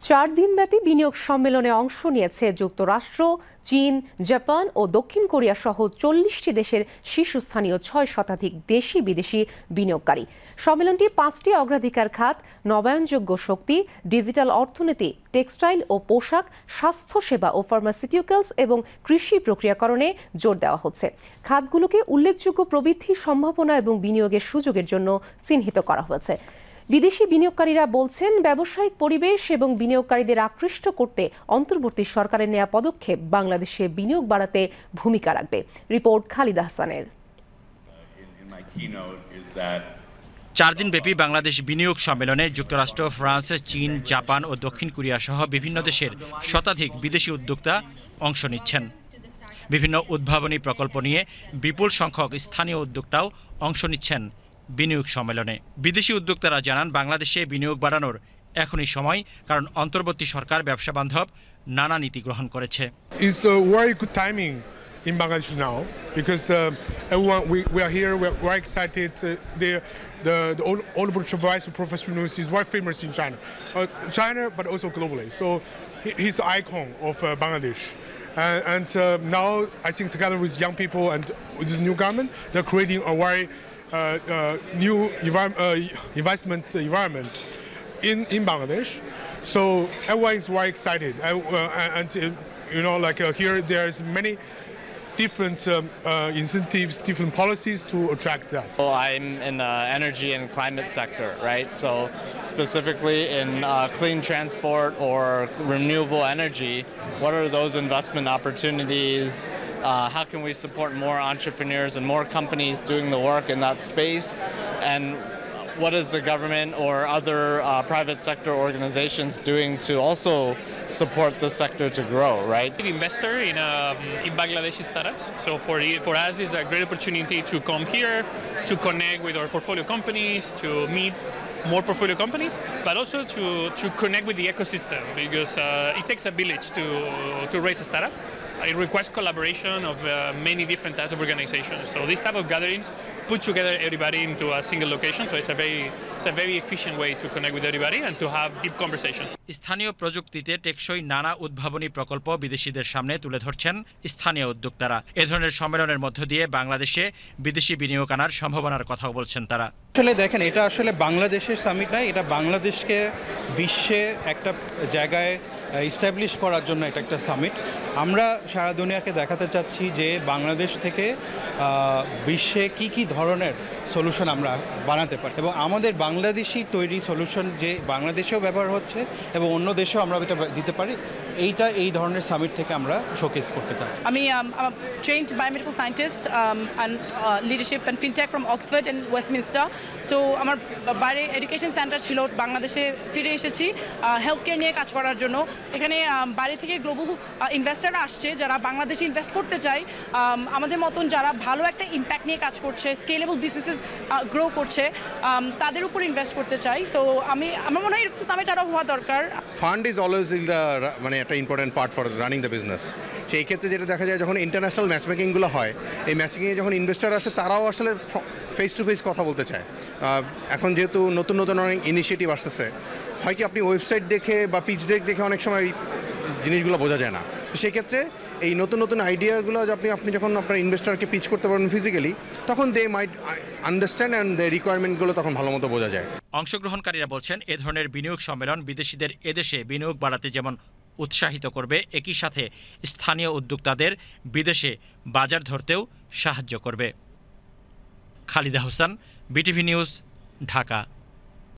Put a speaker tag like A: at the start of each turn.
A: 4 দিনব্যাপী বিনিয়োগ সম্মেলনে অংশ নিয়েছে যুক্তরাষ্ট্র, চীন, জাপান ও দক্ষিণ কোরিয়া সহ 40টি দেশের শীর্ষস্থানীয় 6 শতাধিক দেশি বিদেশি বিনিয়োগকারী। সম্মেলনটি 5টি অগ্রাধিকার খাত নবায়নযোগ্য শক্তি, ডিজিটাল অর্থনীতি, টেক্সটাইল ও পোশাক, স্বাস্থ্যসেবা ও ফার্মাসিউটিক্যালস এবং কৃষি প্রক্রিয়াকরণে জোর দেওয়া হচ্ছে। খাতগুলোকে উল্লেখযোগ্য প্রবৃদ্ধি সম্ভাবনা এবং বিনিয়োগের সুযোগের জন্য চিহ্নিত করা হয়েছে। বিদেশি বিনিয়োগকারীরা বলছেন, ব্যবসায়িক পরিবেশ এবং বিনিয়োগকারীদের আকৃষ্ট করতে অন্তর্বর্তী সরকারের নেওয়া পদক্ষেপ বাংলাদেশে বিনিয়োগ বাড়াতে ভূমিকা রাখবে। রিপোর্ট খালিদ আহসানের।
B: 4 দিনব্যাপী বাংলাদেশ বিনিয়োগ সম্মেলনে যুক্তরাষ্ট্র, ফ্রান্স, চীন, জাপান ও দক্ষিণ কোরিয়া সহ বিভিন্ন দেশের শতাধিক বিদেশি উদ্যোক্তা অংশ নিচ্ছেন। বিভিন্ন উদ্ভাবনী প্রকল্প নিয়ে বিপুল সংখ্যক স্থানীয় উদ্যোক্তাও অংশ নিচ্ছেন বিনিয়োগ সম্মেলনে। বিদেশি উদ্যোক্তারা জানান, বাংলাদেশে বিনিয়োগ বাড়ানোর এখনই সময়, কারণ অন্তর্বর্তী সরকার ব্যবসা বান্ধব নানা নীতি গ্রহণ করেছে।
C: It's a very good timing in Bangladesh now because everyone we are here. We're excited. The Honorable Vice Professor Yunus is very famous in China, but also globally. So he's the icon of Bangladesh. And now I think together with young people and with this new government, they're creating a very new investment environment in Bangladesh. So everyone is very excited, and here there's many different incentives, different policies to attract that.
D: Well, I'm in the energy and climate sector, right? So specifically in clean transport or renewable energy, what are those investment opportunities? How can we support more entrepreneurs and more companies doing the work in that space? And what is the government or other private sector organizations doing to also support this sector to grow, right?
E: I'm an investor in Bangladeshi startups. So for us, this is a great opportunity to come here, to connect with our portfolio companies, to meet more portfolio companies, but also to connect with the ecosystem, because it takes a village to raise a startup. It requires collaboration of many different types of organizations. So this type of gatherings put together everybody into a single location. So it's a very efficient way to connect with everybody and to have deep conversations.
B: স্থানীয় প্রযুক্তিতে টেকসই নানা উদ্ভাবনী প্রকল্প বিদেশিদের সামনে তুলে ধরছেন স্থানীয় উদ্যোক্তারা। এ ধরনের সম্মেলনের মধ্য দিয়ে বাংলাদেশে বিদেশি বিনিয়োগ আনার সম্ভাবনার কথাও বলছেন তারা।
F: আসলে দেখেন, এটা আসলে বাংলাদেশের সামিট নয়, এটা বাংলাদেশকে বিশ্বে একটা জায়গায় ইস্টাবলিশ করার জন্য এটা একটা সামিট। আমরা সারা দুনিয়াকে দেখাতে চাচ্ছি যে বাংলাদেশ থেকে বিশ্বে কি ধরনের সলিউশন আমরা বানাতে পারি, এবং আমাদের বাংলাদেশি তৈরি সলিউশন যে বাংলাদেশেও ব্যবহার হচ্ছে এবং অন্য দেশেও আমরা এটা দিতে পারি, এই ধরনের সামিট থেকে আমরা শোকেস করতে চাচ্ছি।
G: আমি trained biomedical scientist and leadership and fintech from Oxford and Westminster. So আমার বাইরে এডুকেশন সেন্টার ছিল, বাংলাদেশে ফিরে এসেছি হেলথ কেয়ার নিয়ে কাজ করার জন্য। এখানে বাইরে থেকে গ্লোবাল ইনভেস্টাররা আসছে যারা বাংলাদেশে ইনভেস্ট করতে চায়, আমাদের মতন যারা ভালো একটা ইম্প্যাক্ট নিয়ে কাজ করছে, স্কেলেবল বিজনেসেস গ্রো করছে, তাদের উপর ইনভেস্ট করতে চাই। সো আমার মনে হয় এরকম সামিট আরও হওয়া দরকার।
H: ফান্ড ইজ অলওয়েজ মানে একটা important part for running the business. সেই ক্ষেত্রে যেটা দেখা যায়, যখন ইন্টারন্যাশনাল ম্যাচমেকিংগুলো হয়, এই ম্যাচমেকিংয়ে যখন ইনভেস্টার আসে, তারাও আসলে ফেস টু ফেস কথা বলতে চায়। এখন যেহেতু নতুন অনেক ইনিশিয়েটিভ আসতেছে, হয় কি আপনি ওয়েবসাইট দেখে বা পিচ ডেক দেখে অনেক সময় জিনিসগুলো বোঝা যায় না। সেই ক্ষেত্রে এই নতুন আইডিয়াগুলো আপনি যখন আপনার ইনভেস্টরকে পিচ করতে পারবেন ফিজিক্যালি, তখন দে মাইট আন্ডারস্ট্যান্ড অ্যান্ড দ্য রিকোয়ারমেন্টগুলো তখন ভালো মতো বোঝা যায়।
B: অংশগ্রহণকারীরা বলছেন, এ ধরনের বিনিয়োগ সম্মেলন বিদেশিদের এদেশে বিনিয়োগ বাড়াতে যেমন উৎসাহিত করবে, একই সাথে স্থানীয় উদ্যোক্তাদের বিদেশে বাজার ধরতেও সাহায্য করবে। Khalid Ahsan, BTV news, Dhaka.